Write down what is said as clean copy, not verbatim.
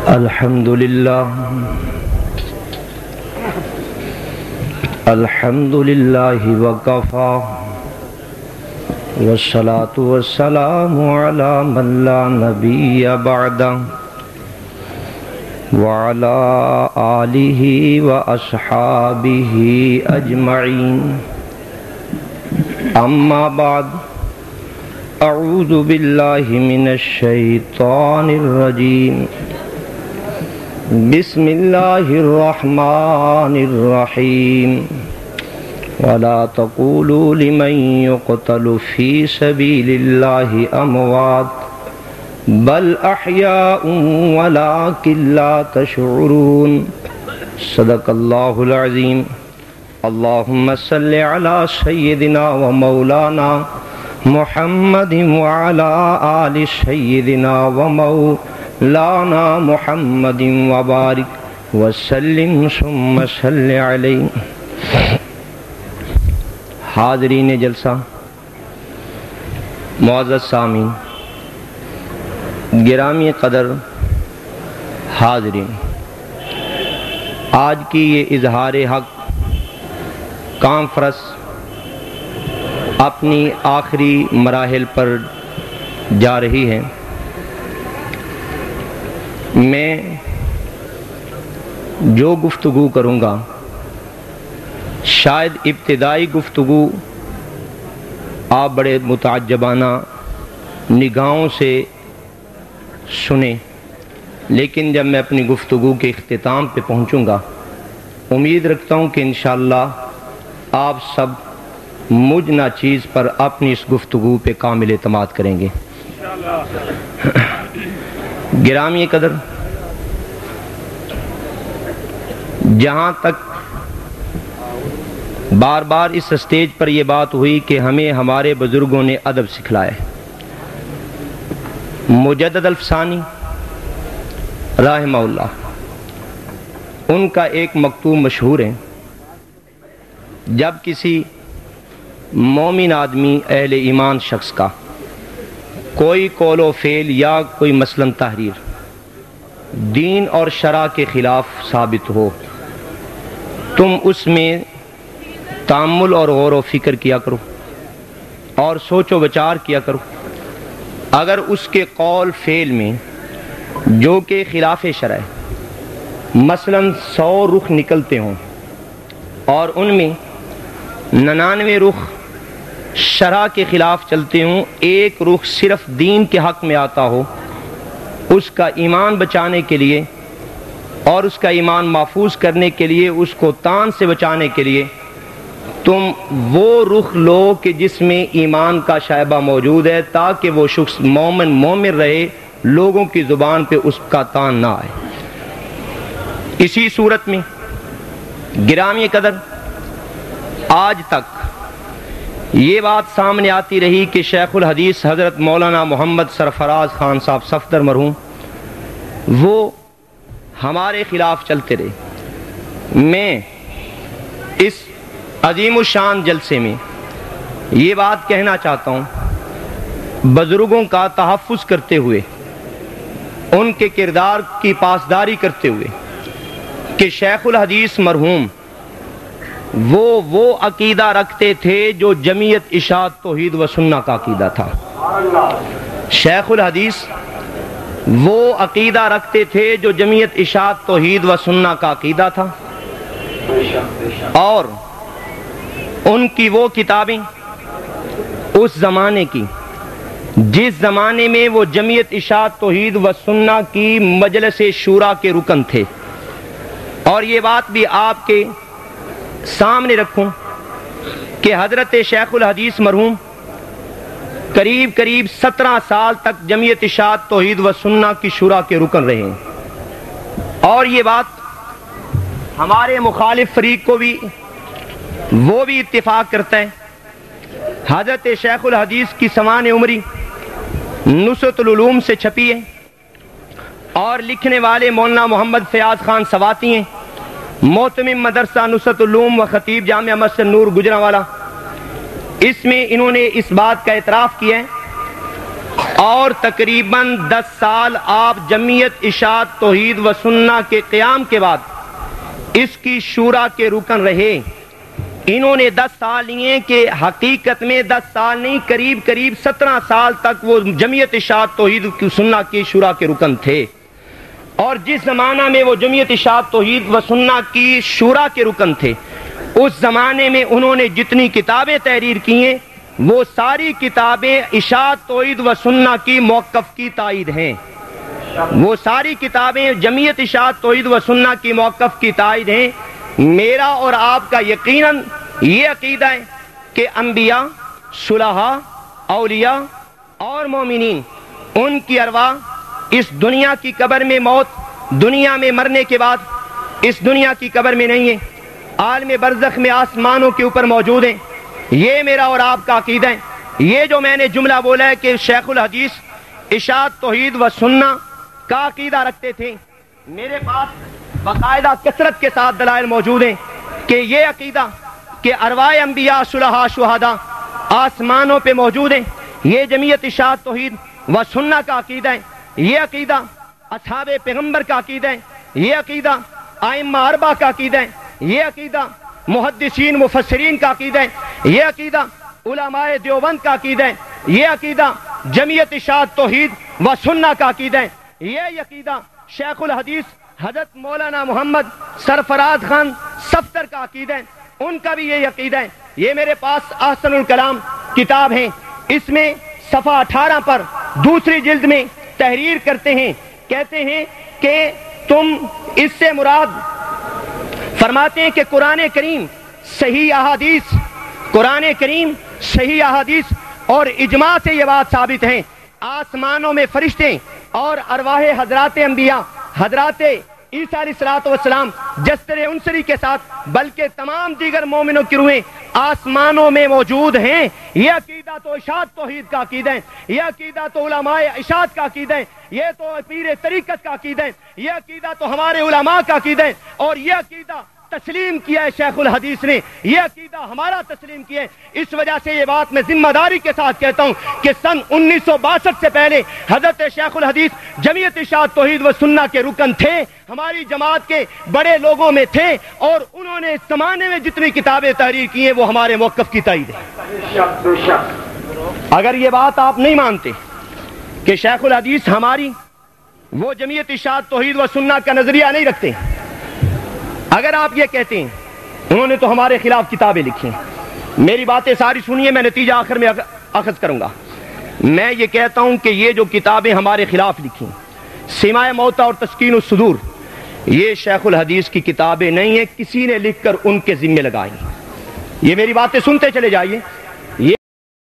الحمدللہ وکفا والصلاة والسلام علی من لا نبی بعدہ وعلی آلہ واصحابہ اجمعین اما بعد اعوذ باللہ من الشیطان الرجیم بسم اللہ الرحمن الرحیم ولا تقولوا لمن يقتل في سبيل الله اموات بل احياء ولكن لا تشعرون صدق اللہ العظیم اللهم صل على سيدنا ومولانا محمد وعلى آل سيدنا ومولانا محمد وبارك وسلم ثم صل عليه حاضرین جلسہ، معزز سامعین، گرامی قدر حاضرین، آج کی یہ اظہار حق کانفرنس اپنی آخری مراحل پر جا رہی ہے۔ میں جو گفتگو کروں گا شاید ابتدائی گفتگو آپ بڑے متعجبانہ نگاہوں سے سنیں، لیکن جب میں اپنی گفتگو کے اختتام پہ پہنچوں گا امید رکھتا ہوں کہ انشاءاللہ آپ سب مجھ ناچیز پر اپنی اس گفتگو پہ کامل اعتماد کریں گے۔ گرامی قدر، جہاں تک بار بار اس اسٹیج پر یہ بات ہوئی کہ ہمیں ہمارے بزرگوں نے ادب سکھلایا ہے، مجدد الفسانی رحمہ اللہ، ان کا ایک مکتوب مشہور ہے، جب کسی مومن آدمی اہل ایمان شخص کا کوئی قول و فعل یا کوئی مثلاً تحریر دین اور شرع کے خلاف ثابت ہو، تم اس میں تأمل اور غور و فکر کیا کرو اور سوچ و بچار کیا کرو۔ اگر اس کے قول فعل میں جو کہ خلاف شرع ہے مثلاً 100 رخ نکلتے ہوں اور ان میں 99 رخ شرع کے خلاف چلتے ہوں، ایک رخ صرف دین کے حق میں آتا ہو، اس کا ایمان بچانے کے لیے اور اس کا ایمان محفوظ کرنے کے لیے، اس کو تان سے بچانے کے لیے تم وہ رخ لو کہ جس میں ایمان کا شائبہ موجود ہے، تاکہ وہ شخص مومن رہے، لوگوں کی زبان پہ اس کا تان نہ آئے۔ اسی صورت میں گرامی قدر آج تک یہ بات سامنے آتی رہی کہ شیخ الحدیث حضرت مولانا محمد سرفراز خان صاحب صفدر مرحوم وہ ہمارے خلاف چلتے رہے۔ میں اس عظیم الشان جلسے میں یہ بات کہنا چاہتا ہوں، بزرگوں کا تحفظ کرتے ہوئے، ان کے کردار کی پاسداری کرتے ہوئے، کہ شیخ الحدیث مرحوم وہ عقیدہ رکھتے تھے جو جمعیت اشاعت توحید و سنہ کا عقیدہ تھا۔ شیخ الحدیث وہ عقیدہ رکھتے تھے جو جمعیت اشاعت توحید و سنہ کا عقیدہ تھا، اور ان کی وہ کتابیں اس زمانے کی جس زمانے میں وہ جمعیت اشاعت توحید و سنہ کی مجلس شورا کے رکن تھے، اور یہ بات بھی آپ کے سامنے رکھوں کہ حضرت شیخ الحدیث مرحوم قریب 17 سال تک جمعیت اشاعت توحید و سنہ کی شورا کے رکن رہے ہیں، اور یہ بات ہمارے مخالف فریق کو بھی وہ بھی اتفاق کرتا ہے۔ حضرت شیخ الحدیث کی سوانح عمری نصرت العلوم سے چھپی ہے، اور لکھنے والے مولانا محمد فیاض خان سواتی ہیں، محتمم مدرسہ نصرت العلوم و خطیب جامعہ مسجد نور گجرانوالہ۔ اس میں انہوں نے اس بات کا اعتراف کیا ہے اور تقریباً 10 سال آپ جمعیت اشاعت توحید و سنہ کے قیام کے بعد اس کی شورا کے رکن رہے۔ انہوں نے 10 سال لیے کہ حقیقت میں 10 سال نہیں، قریب 17 سال تک وہ جمعیت اشاعت توحید و سنہ کی شورا کے رکن تھے۔ اور جس زمانہ میں وہ جمعیت اشاعت توحید و سنہ کی شورا کے رکن تھے، اس زمانے میں انہوں نے جتنی کتابیں تحریر کی ہیں وہ ساری کتابیں اشاعت توحید و سنہ کی موقف کی تائید ہیں۔ وہ ساری کتابیں جمعیت اشاعت توحید و سنہ کی موقف کی تائید ہیں۔ میرا اور آپ کا یقیناً یہ عقیدہ ہے کہ انبیاء، صلحاء، اولیاء اور مومنین، ان کی ارواح اس دنیا کی قبر میں موت، دنیا میں مرنے کے بعد اس دنیا کی قبر میں نہیں ہے، عالم برزخ میں آسمانوں کے اوپر موجود ہیں۔ یہ میرا اور آپ کا عقیدہ ہے۔ یہ جو میں نے جملہ بولا ہے کہ شیخ الحدیث اشاعت توحید و سنہ کا عقیدہ رکھتے تھے، میرے پاس باقاعدہ کثرت کے ساتھ دلائل موجود ہیں کہ یہ عقیدہ کہ ارواح انبیاء، صلحاء، شہداء آسمانوں پہ موجود ہیں، یہ جمعیت اشاعت توحید و سنہ کا عقیدہ ہے۔ یہ عقیدہ اصحاب پیغمبر کا عقیدہ ہے۔ یہ عقیدہ ائمہ اربعہ کا عقیدہ ہے۔ یہ عقیدہ محدثین مفسرین کا عقیدہ ہے۔ یہ عقیدہ علماء دیوبند کا عقیدہ ہے۔ یہ عقیدہ جمعیت اشاعت توحید و سنہ کا عقیدہ ہے۔ یہ عقیدہ شیخ الحدیث حضرت مولانا محمد سرفراز خان صفدر کا عقیدہ ہے، ان کا بھی یہ عقیدہ ہے۔ یہ میرے پاس احسن الکلام کتاب ہے، اس میں صفحہ 18 پر دوسری جلد میں تحریر کرتے ہیں، کہتے ہیں کہ تم اس سے مراد فرماتے ہیں کہ قرآن کریم صحیح احادیث، قرآن کریم صحیح احادیث اور اجماع سے یہ بات ثابت ہے، آسمانوں میں فرشتے اور ارواح حضرات انبیاء، حضرات عیسیٰ علیہ السلام جسر انصری کے ساتھ بلکہ تمام دیگر مومنوں کی روحیں آسمانوں میں موجود ہیں۔ یہ عقیدہ تو اشاعت توحید کا عقیدہ ہے، یہ عقیدہ تو علماء اشاعت کا عقیدہ ہے، یہ تو پیر طریقت کا عقیدہ ہے، یہ عقیدہ تو ہمارے علماء کا عقیدہ ہے، اور یہ عقیدہ تسلیم کیا ہے شیخ الحدیث نے، یہ عقیدہ ہمارا تسلیم کیا ہے۔ اس وجہ سے یہ بات میں ذمہ داری کے ساتھ کہتا ہوں کہ سن 1962 سے پہلے حضرت شیخ الحدیث جمعیت اشاعت توحید و سنہ کے رکن تھے، ہماری جماعت کے بڑے لوگوں میں تھے، اور انہوں نے اس زمانے میں جتنی کتابیں تحریر کی ہیں وہ ہمارے موقف کی تائید ہے۔ اگر یہ بات آپ نہیں مانتے کہ شیخ الحدیث ہماری وہ جمعیت اشاعت توحید و سنہ کا نظریہ نہیں رکھتے، اگر آپ یہ کہتے ہیں انہوں نے تو ہمارے خلاف کتابیں لکھی ہیں، میری باتیں ساری سنیے، میں نتیجہ آخر میں اخذ کروں گا۔ میں یہ کہتا ہوں کہ یہ جو کتابیں ہمارے خلاف لکھی ہیں، سماع موتا اور تسکین الصدور، یہ شیخ الحدیث کی کتابیں نہیں ہیں، کسی نے لکھ کر ان کے ذمے لگائی۔ یہ میری باتیں سنتے چلے جائیے۔